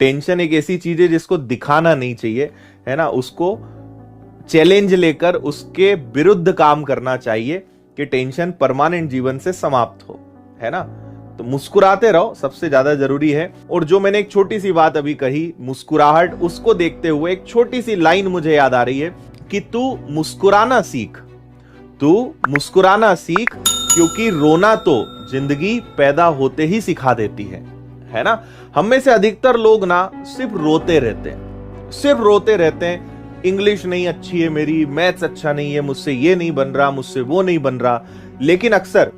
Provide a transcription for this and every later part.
Tension एक ऐसी चीज है जिसको दिखाना नहीं चाहिए, है ना, उसको चैलेंज लेकर उसके विरुद्ध काम करना चाहिए कि टेंशन परमानेंट जीवन से समाप्त हो, है ना। तो मुस्कुराते रहो, सबसे ज्यादा जरूरी है। और जो मैंने एक छोटी सी बात अभी कही, मुस्कुराहट, उसको देखते हुए एक छोटी सी लाइन मुझे याद आ रही है कि तू मुस्कुराना सीख, तू मुस्कुराना सीख, क्योंकि रोना तो जिंदगी पैदा होते ही सिखा देती है ना। हम में से अधिकतर लोग ना सिर्फ रोते रहते हैं, सिर्फ रोते रहते हैं। इंग्लिश नहीं अच्छी है मेरी, मैथ्स अच्छा नहीं है, मुझसे ये नहीं बन रहा, मुझसे वो नहीं बन रहा। लेकिन अक्सर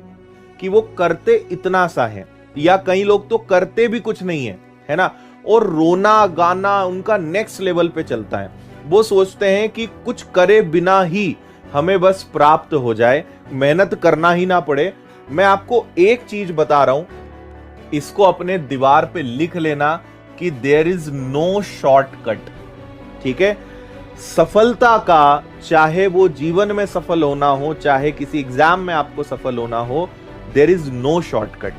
कि वो करते इतना सा है, या कई लोग तो करते भी कुछ नहीं है ना, और रोना गाना उनका नेक्स्ट लेवल पे चलता है। वो सोचते हैं कि कुछ करे बिना ही हमें बस प्राप्त हो जाए, मेहनत करना ही ना पड़े। मैं आपको एक चीज बता रहा हूं, इसको अपने दीवार पे लिख लेना कि देयर इज नो शॉर्टकट, ठीक है। सफलता का, चाहे वो जीवन में सफल होना हो, चाहे किसी एग्जाम में आपको सफल होना हो, देयर इज नो शॉर्टकट।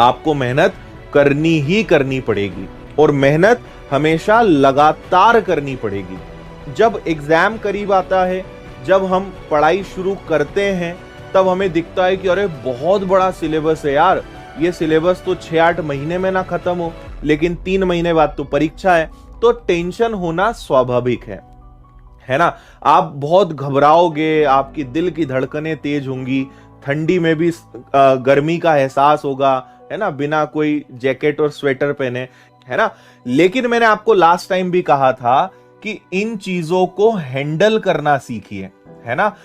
आपको मेहनत करनी ही करनी पड़ेगी, और मेहनत हमेशा लगातार करनी पड़ेगी। जब एग्जाम करीब आता है, जब हम पढ़ाई शुरू करते हैं, तब हमें दिखता है कि अरे बहुत बड़ा सिलेबस है यार, ये सिलेबस तो 6-8 महीने में ना खत्म हो, लेकिन 3 महीने बाद तो परीक्षा है। तो टेंशन होना स्वाभाविक है ना। आप बहुत घबराओगे, आपकी दिल की धड़कनें तेज होंगी, ठंडी में भी गर्मी का एहसास होगा, है ना, बिना कोई जैकेट और स्वेटर पहने, है ना। लेकिन मैंने आपको लास्ट टाइम भी कहा था कि इन चीजों को हैंडल करना सीखिए, है ना।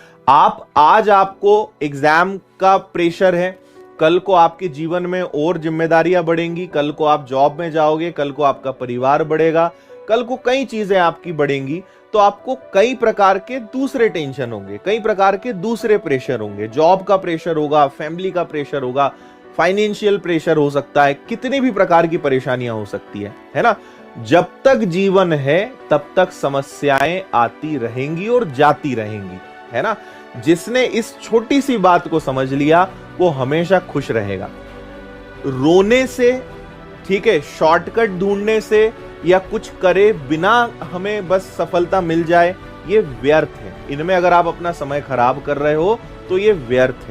आज आपको एग्जाम का प्रेशर है, कल को आपके जीवन में और जिम्मेदारियां बढ़ेंगी, कल को आप जॉब में जाओगे, कल को आपका परिवार बढ़ेगा, कल को कई चीजें आपकी बढ़ेंगी, तो आपको कई प्रकार के दूसरे टेंशन होंगे, कई प्रकार के दूसरे प्रेशर होंगे। जॉब का प्रेशर होगा, फैमिली का प्रेशर होगा, फाइनेंशियल प्रेशर हो सकता है, कितनी भी प्रकार की परेशानियां हो सकती है ना। जब तक जीवन है तब तक समस्याएं आती रहेंगी और जाती रहेंगी, है ना। जिसने इस छोटी सी बात को समझ लिया वो हमेशा खुश रहेगा। रोने से, ठीक है, शॉर्टकट ढूंढने से, या कुछ करे बिना हमें बस सफलता मिल जाए, ये व्यर्थ है। इनमें अगर आप अपना समय खराब कर रहे हो तो ये व्यर्थ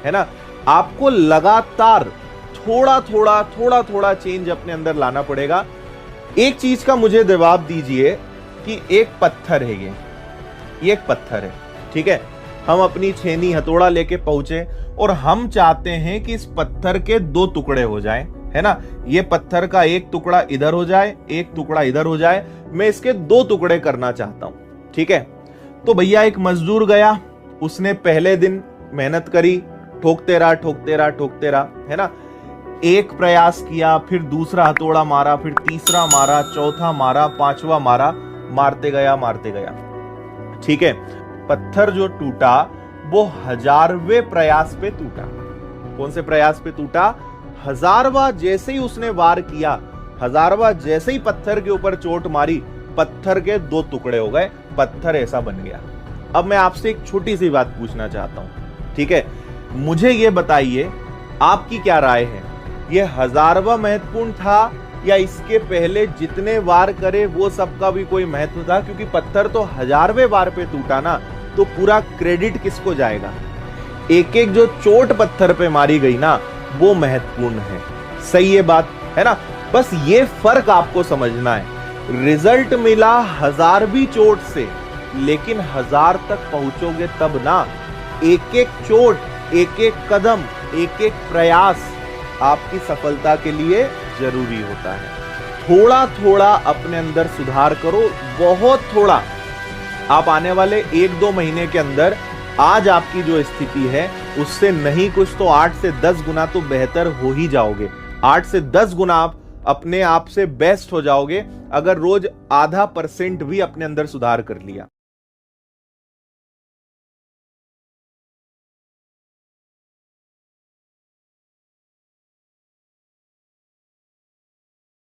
है ना। आपको लगातार थोड़ा थोड़ा चेंज अपने अंदर लाना पड़ेगा। एक चीज का मुझे जवाब दीजिए कि एक पत्थर है, ये एक पत्थर है, ठीक है। हम अपनी छेनी हथौड़ा लेके पहुंचे और हम चाहते हैं कि इस पत्थर के 2 टुकड़े हो जाएं, है ना। ये पत्थर का एक टुकड़ा इधर हो जाए, एक टुकड़ा इधर हो जाए, मैं इसके 2 टुकड़े करना चाहता हूं, ठीक है। तो भैया एक मजदूर गया, उसने पहले दिन मेहनत करी, ठोकते रहा, है ना। एक प्रयास किया, फिर दूसरा हथौड़ा मारा, फिर तीसरा मारा, चौथा मारा, 5वां मारा, मारते गया, ठीक है। पत्थर जो टूटा वो 1000वें प्रयास पे टूटा। कौन से प्रयास पे टूटा? 1000वां जैसे ही उसने वार किया, 1000वां जैसे ही पत्थर के ऊपर चोट मारी, पत्थर के 2 टुकड़े हो गए, पत्थर ऐसा बन गया। अब मैं आपसे एक छोटी सी बात पूछना चाहता हूं, ठीक है। मुझे ये बताइए आपकी क्या राय है, ये 1000वां महत्वपूर्ण था या इसके पहले जितने वार करे वो सबका भी कोई महत्व था? क्योंकि पत्थर तो 1000वें वार पे टूटा ना, तो पूरा क्रेडिट किसको जाएगा? एक एक जो चोट पत्थर पे मारी गई ना, वो महत्वपूर्ण है। सही है बात, है ना। बस ये फर्क आपको समझना है। रिजल्ट मिला 1000वीं चोट से, लेकिन 1000 तक पहुंचोगे तब ना। एक एक चोट, एक एक कदम, एक एक प्रयास आपकी सफलता के लिए जरूरी होता है। थोड़ा थोड़ा अपने अंदर सुधार करो, बहुत थोड़ा। आप आने वाले 1-2 महीने के अंदर आज आपकी जो स्थिति है उससे नहीं कुछ तो 8 से 10 गुना तो बेहतर हो ही जाओगे। 8 से 10 गुना आप अपने आप से बेस्ट हो जाओगे, अगर रोज 0.5% भी अपने अंदर सुधार कर लिया।